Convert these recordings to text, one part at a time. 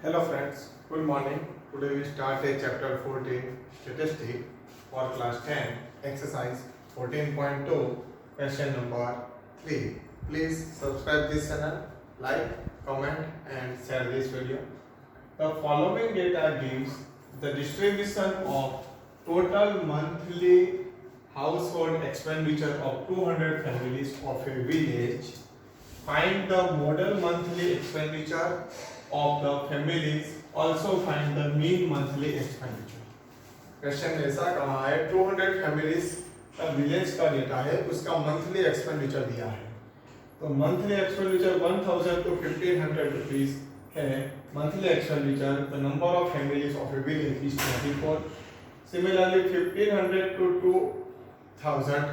Hello friends, good morning. Today we start a chapter 14 Statistics for class 10 exercise 14.2 question number 3. Please subscribe this channel, like, comment and share this video. The following data gives the distribution of total monthly household expenditure of 200 families of a village. Find the model monthly expenditure of the families. Also find the mean monthly expenditure. Question ऐसा कहा है 200 families का village का data है, उसका monthly expenditure दिया है। तो मंथली एक्सपेंडिचर 1000 to 1500 रुपीस है monthly expenditure. The number of families of A village is 24। Similarly 1500 to 2000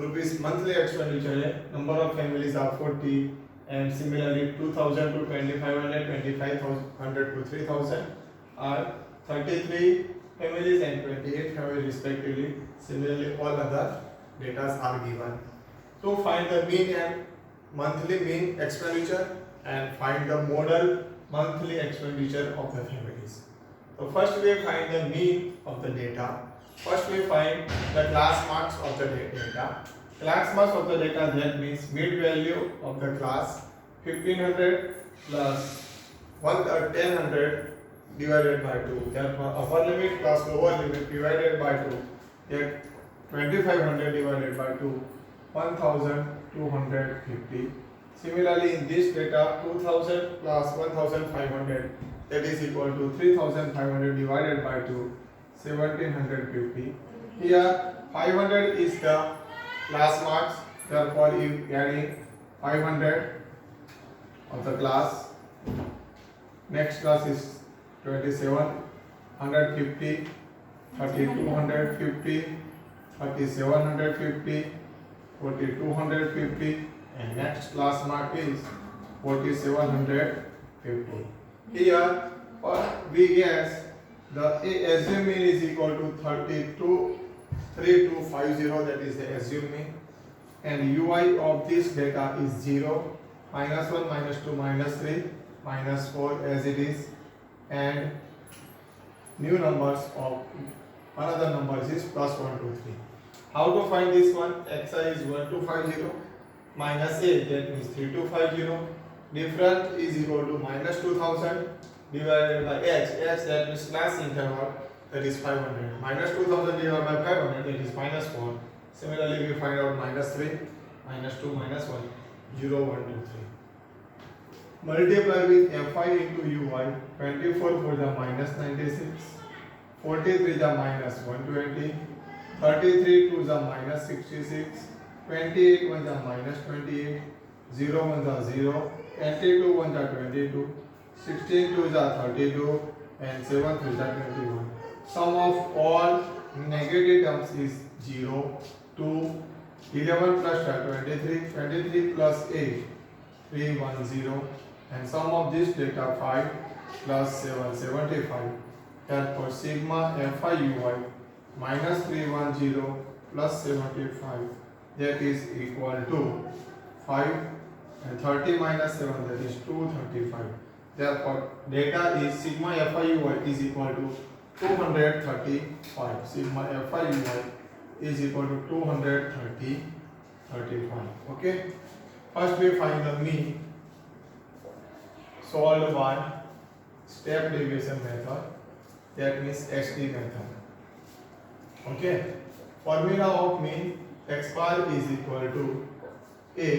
rupees monthly expenditure है, number of families are 40, and similarly 2000 to 2500, 2500 to 3000 are 33 families and 28 families respectively. Similarly all other data are given. To find the mean and monthly mean expenditure and find the model monthly expenditure of the families. So first we find the mean of the data. First we find the class marks of the data. Class marks of the data, that means mid value of the class 1500 plus 1000 divided by 2. Therefore upper limit plus lower limit divided by 2. Get 2500 divided by 2, 1250. Similarly in this data 2000 plus 1500, that is equal to 3500 divided by 2, 1750. Here 500 is the class marks, therefore if adding 500 of the class, next class is 2750, 3250, 3750, 4250, and next class mark is 4750. Here we guess the assume mean is equal to 323250, that is the assume mean, and UI of this data is 0, -1, -2, -3, -4 as it is, and new numbers of another numbers is +1, 2, 3. How to find this one? Xi is 1250 minus a, that means 3250. Difference is equal to -2000 divided by h, that means class interval, that is 500. -2000 divided by 500, that is -4. Similarly we find out -3, -2, -1, 0, 1, 2, 3. Multiply with fi into ui. 24 for the -96, 43 the -120, 33 to the -66, 28 1 the -28, 0 1 the 0, 22 1 the 22, 16 2 the 32, and 7 3 the 21. Sum of all negative terms is 0, 2, 11 plus 23, 23 plus 8, 310, and sum of this data 5 plus 7, 75. Therefore sigma fi ui minus 310 plus 75, that is equal to 5, and 30 minus 7, that is 235. Therefore data is sigma fi ui is equal to 235. Sigma fi ui is equal to 235. Okay, first we find the mean, solved by step deviation method, that means SD method. Okay, formula of mean: x bar is equal to a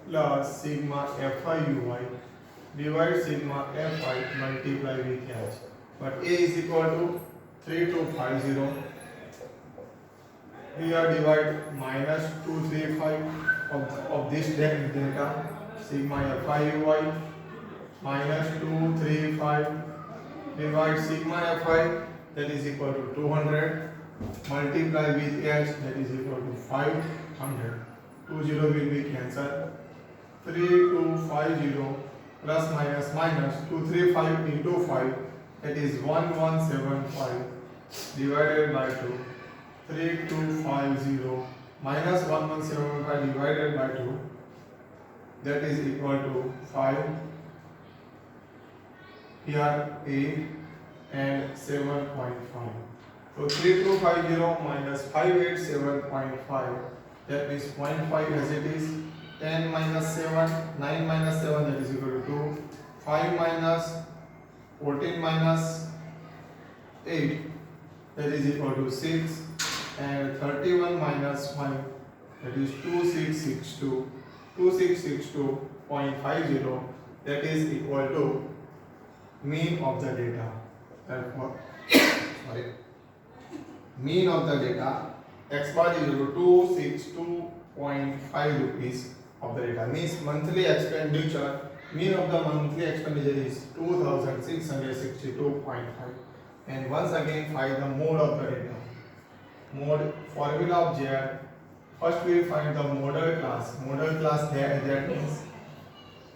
plus sigma fi ui divide sigma fi multiply with h, but a is equal to 3250. Here divide -235 of this data, sigma fi ui minus 235 divide sigma fi, that is equal to 200, multiply with h, that is equal to 500. 20 will be cancelled. 3250 plus minus minus 235 into 5, that is 1175 divided by 2. 3250 minus 1175 divided by 2, that is equal to 5 here 8 and 7.5. So 3250 minus 587.5, that means 0.5 as it is. 10 minus 7, 9 minus 7, that is equal to 2. 5 minus 14 minus 8, that is equal to 6. And 31 minus 5, that is 2662. 2662.50, that is equal to mean of the data. Therefore, mean of the data x bar is equal to 262.5 rupees of the data. Means monthly expenditure, mean of the monthly expenditure is 2662.5. And once again find the mode of the data. Mode formula of Z. First we will find the model class. Model class that means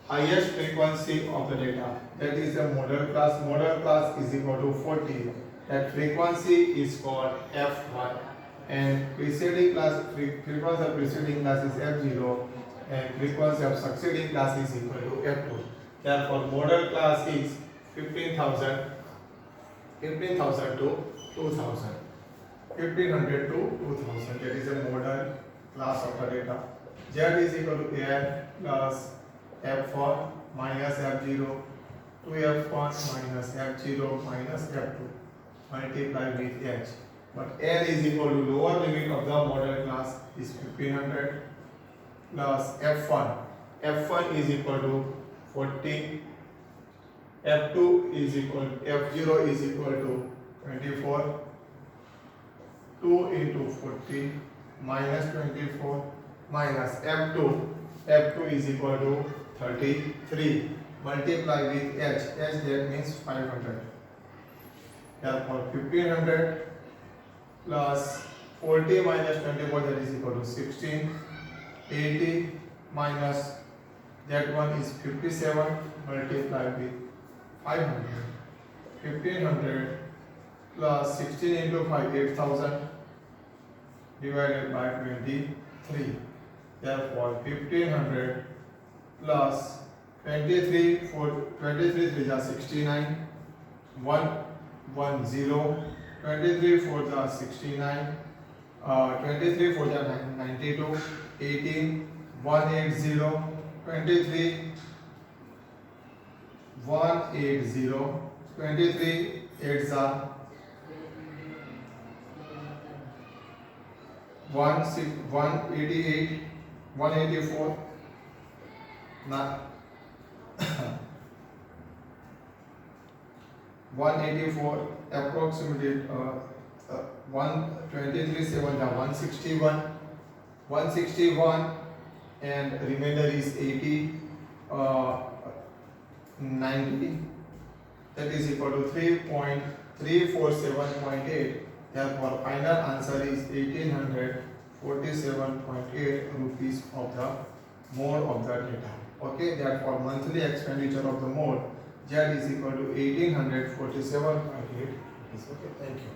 highest frequency of the data. That is the model class. Model class is equal to 40. That frequency is called F1. And preceding class, frequency of preceding class is F0. And frequency of succeeding class is equal to F2. Therefore, model class is 15,000 to 2,000. 1500 to 2000. That is a model class of the data. Z is equal to N plus F4 minus F0 to F1 minus F0 minus F2 multiply with H. But N is equal to lower limit of the model class is 1500 plus F1. F1 is equal to 40. F2 is equal to F0 is equal to 24. 2 into 40 minus 24 minus F2 is equal to 33 multiply with H. That means 500. Therefore 1500 plus 40 minus 24, that is equal to 16. 80 minus that one is 57 multiply with 500. 1500 plus 16 into 5, 8000 divided by 23. Therefore 1500 plus 23 for 23 3 is 69. 110. 23 for the 69. 23 for the 92. 18. 180. 23 180. 23 8s are 188, 184, 184 approximately 123 7 161, 161 and remainder is 80, 90, that is equal to 3.347.8. Therefore, final answer is 1847.8 rupees of the mode of the data. Okay, therefore monthly expenditure of the mode Z is equal to 1847.8 rupees. Okay, thank you.